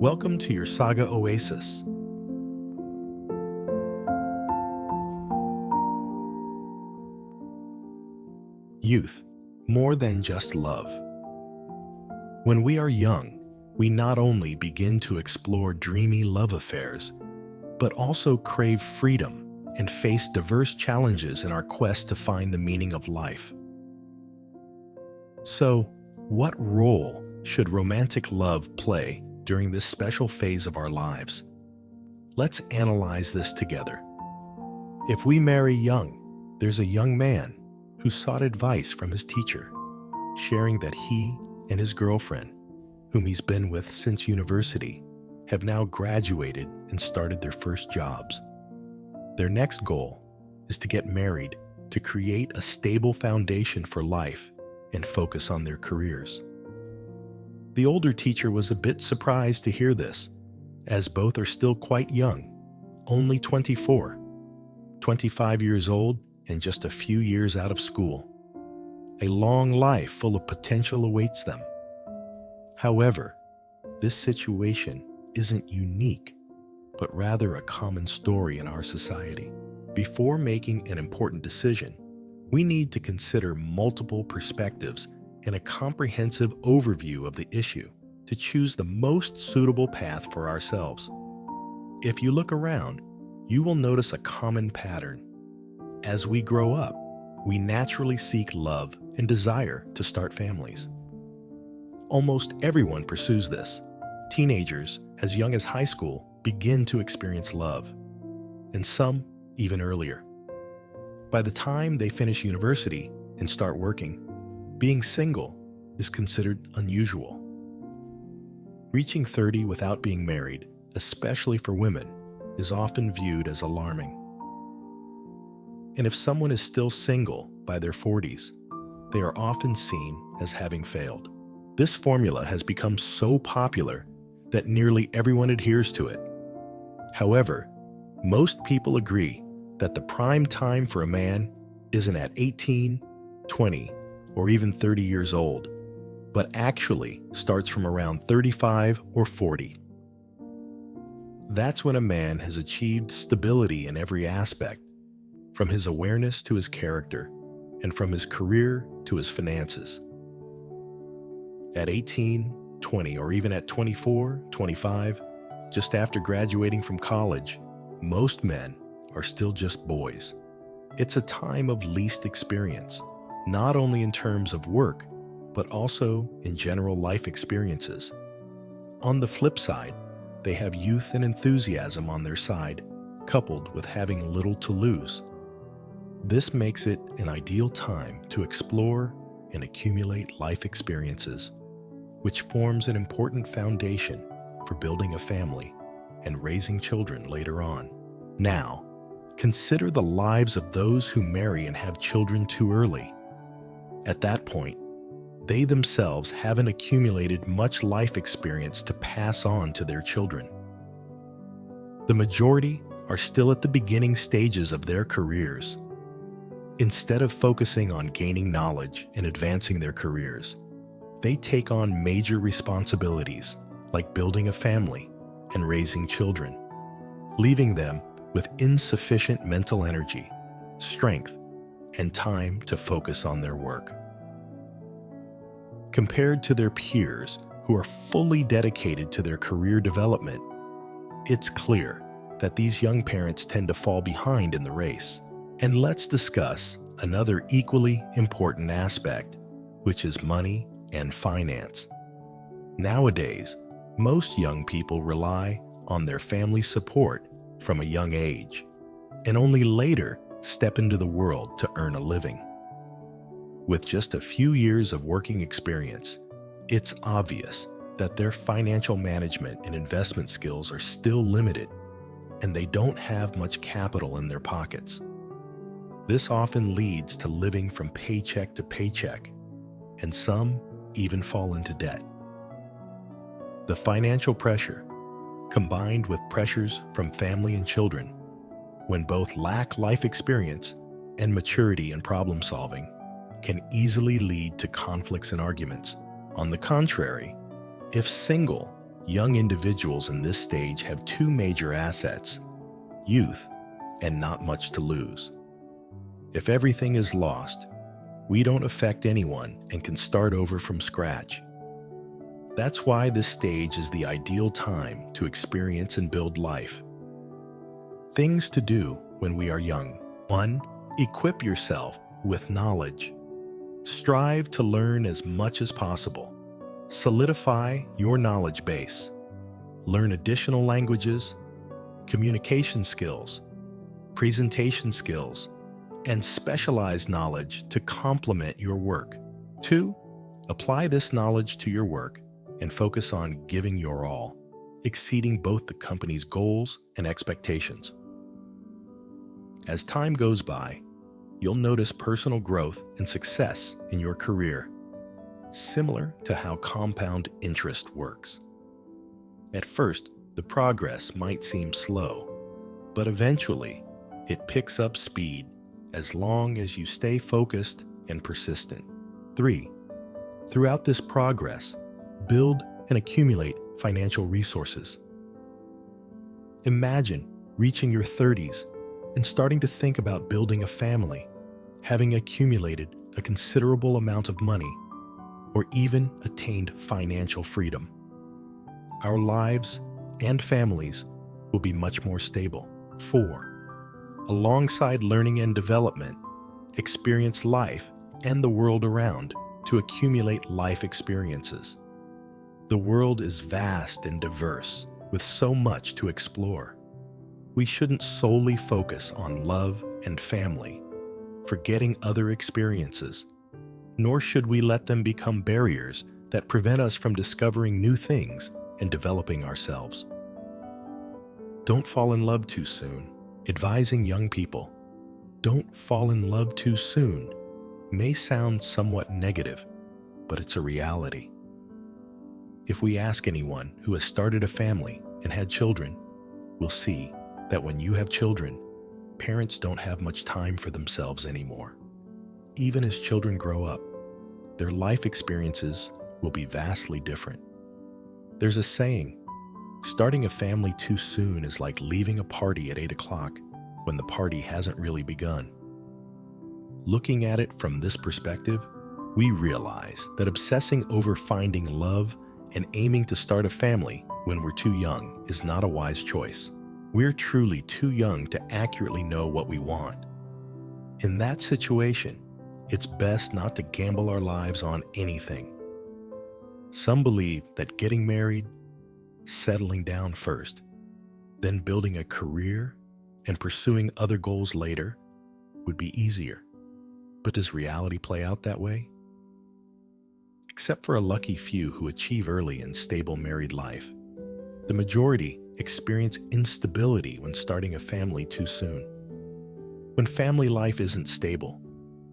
Welcome to your Saga Oasis. Youth, more than just love. When we are young, we not only begin to explore dreamy love affairs, but also crave freedom and face diverse challenges in our quest to find the meaning of life. So, what role should romantic love play during this special phase of our lives? Let's analyze this together. If we marry young, there's a young man who sought advice from his teacher, sharing that he and his girlfriend, whom he's been with since university, have now graduated and started their first jobs. Their next goal is to get married to create a stable foundation for life and focus on their careers. The older teacher was a bit surprised to hear this, as both are still quite young, only 24, 25 years old, and just a few years out of school. A long life full of potential awaits them. However, this situation isn't unique, but rather a common story in our society. Before making an important decision, we need to consider multiple perspectives and a comprehensive overview of the issue to choose the most suitable path for ourselves. If you look around, you will notice a common pattern. As we grow up, we naturally seek love and desire to start families. Almost everyone pursues this. Teenagers, as young as high school, begin to experience love, and some even earlier. By the time they finish university and start working, being single is considered unusual. Reaching 30 without being married, especially for women, is often viewed as alarming. And if someone is still single by their 40s, they are often seen as having failed. This formula has become so popular that nearly everyone adheres to it. However, most people agree that the prime time for a man isn't at 18, 20, or even 30 years old, but actually starts from around 35 or 40. That's when a man has achieved stability in every aspect, from his awareness to his character, and from his career to his finances. At 18, 20, or even at 24, 25, just after graduating from college, most men are still just boys. It's a time of least experience, not only in terms of work, but also in general life experiences. On the flip side, they have youth and enthusiasm on their side, coupled with having little to lose. This makes it an ideal time to explore and accumulate life experiences, which forms an important foundation for building a family and raising children later on. Now, consider the lives of those who marry and have children too early. At that point, they themselves haven't accumulated much life experience to pass on to their children. The majority are still at the beginning stages of their careers. Instead of focusing on gaining knowledge and advancing their careers, they take on major responsibilities like building a family and raising children, leaving them with insufficient mental energy, strength, and time to focus on their work. Compared to their peers who are fully dedicated to their career development, it's clear that these young parents tend to fall behind in the race. And let's discuss another equally important aspect, which is money and finance. Nowadays, most young people rely on their family support from a young age, and only later step into the world to earn a living. With just a few years of working experience, it's obvious that their financial management and investment skills are still limited, and they don't have much capital in their pockets. This often leads to living from paycheck to paycheck, and some even fall into debt. The financial pressure, combined with pressures from family and children, when both lack life experience and maturity in problem solving, can easily lead to conflicts and arguments. On the contrary, if single, Young individuals in this stage have two major assets: youth and not much to lose. If everything is lost, we don't affect anyone and can start over from scratch. That's why this stage is the ideal time to experience and build life. Things to do when we are young. 1. Equip yourself with knowledge. Strive to learn as much as possible. Solidify your knowledge base. Learn additional languages, communication skills, presentation skills, and specialized knowledge to complement your work. 2. Apply this knowledge to your work and focus on giving your all, exceeding both the company's goals and expectations. As time goes by, you'll notice personal growth and success in your career, similar to how compound interest works. At first, the progress might seem slow, but eventually, it picks up speed as long as you stay focused and persistent. 3. Throughout this progress, build and accumulate financial resources. Imagine reaching your 30s and starting to think about building a family, having accumulated a considerable amount of money, or even attained financial freedom. Our lives and families will be much more stable. 4. Alongside learning and development, experience life and the world around to accumulate life experiences. The world is vast and diverse, with so much to explore. We shouldn't solely focus on love and family, forgetting other experiences, nor should we let them become barriers that prevent us from discovering new things and developing ourselves. Don't fall in love too soon. Advising young people, don't fall in love too soon, may sound somewhat negative, but it's a reality. If we ask anyone who has started a family and had children, we'll see that when you have children, parents don't have much time for themselves anymore. Even as children grow up, their life experiences will be vastly different. There's a saying, starting a family too soon is like leaving a party at 8 o'clock when the party hasn't really begun. Looking at it from this perspective, we realize that obsessing over finding love and aiming to start a family when we're too young is not a wise choice. We're truly too young to accurately know what we want. In that situation, it's best not to gamble our lives on anything. Some believe that getting married, settling down first, then building a career and pursuing other goals later would be easier. But does reality play out that way? Except for a lucky few who achieve early and stable married life, the majority experience instability when starting a family too soon. When family life isn't stable,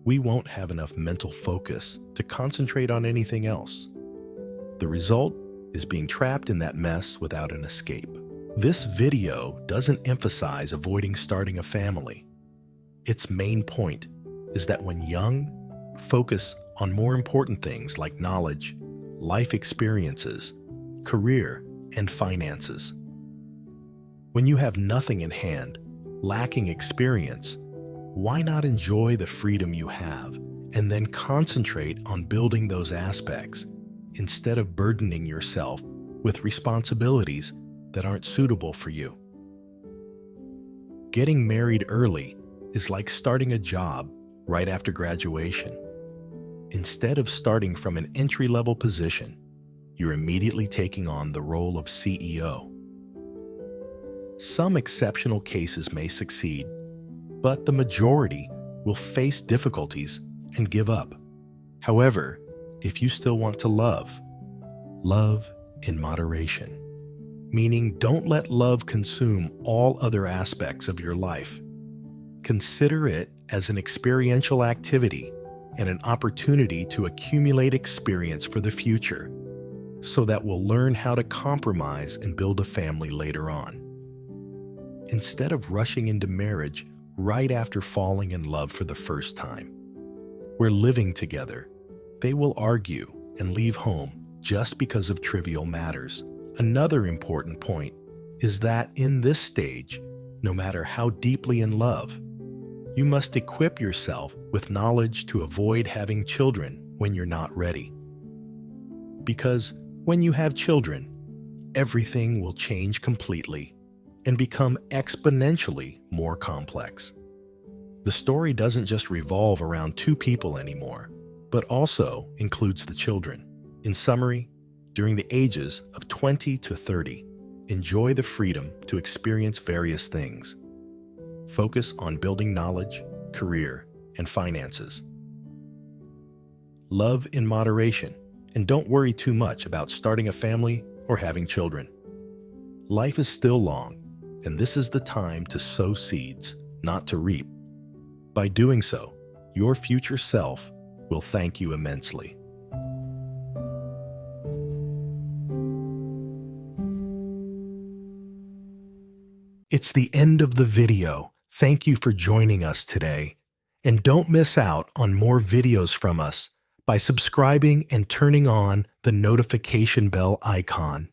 we won't have enough mental focus to concentrate on anything else. The result is being trapped in that mess without an escape. This video doesn't emphasize avoiding starting a family. Its main point is that when young, focus on more important things like knowledge, life experiences, career, and finances. When you have nothing in hand, lacking experience, why not enjoy the freedom you have and then concentrate on building those aspects instead of burdening yourself with responsibilities that aren't suitable for you? Getting married early is like starting a job right after graduation. Instead of starting from an entry-level position, you're immediately taking on the role of CEO. Some exceptional cases may succeed, but the majority will face difficulties and give up. However, if you still want to love in moderation. Meaning, don't let love consume all other aspects of your life. Consider it as an experiential activity and an opportunity to accumulate experience for the future, so that we'll learn how to compromise and build a family later on. Instead of rushing into marriage right after falling in love for the first time, where living together, they will argue and leave home just because of trivial matters. Another important point is that in this stage, no matter how deeply in love, you must equip yourself with knowledge to avoid having children when you're not ready. Because when you have children, everything will change completely and become exponentially more complex. The story doesn't just revolve around two people anymore, but also includes the children. In summary, during the ages of 20 to 30, enjoy the freedom to experience various things. Focus on building knowledge, career, and finances. Love in moderation, and don't worry too much about starting a family or having children. Life is still long, and this is the time to sow seeds, not to reap. By doing so, your future self will thank you immensely. It's the end of the video. Thank you for joining us today. And don't miss out on more videos from us by subscribing and turning on the notification bell icon.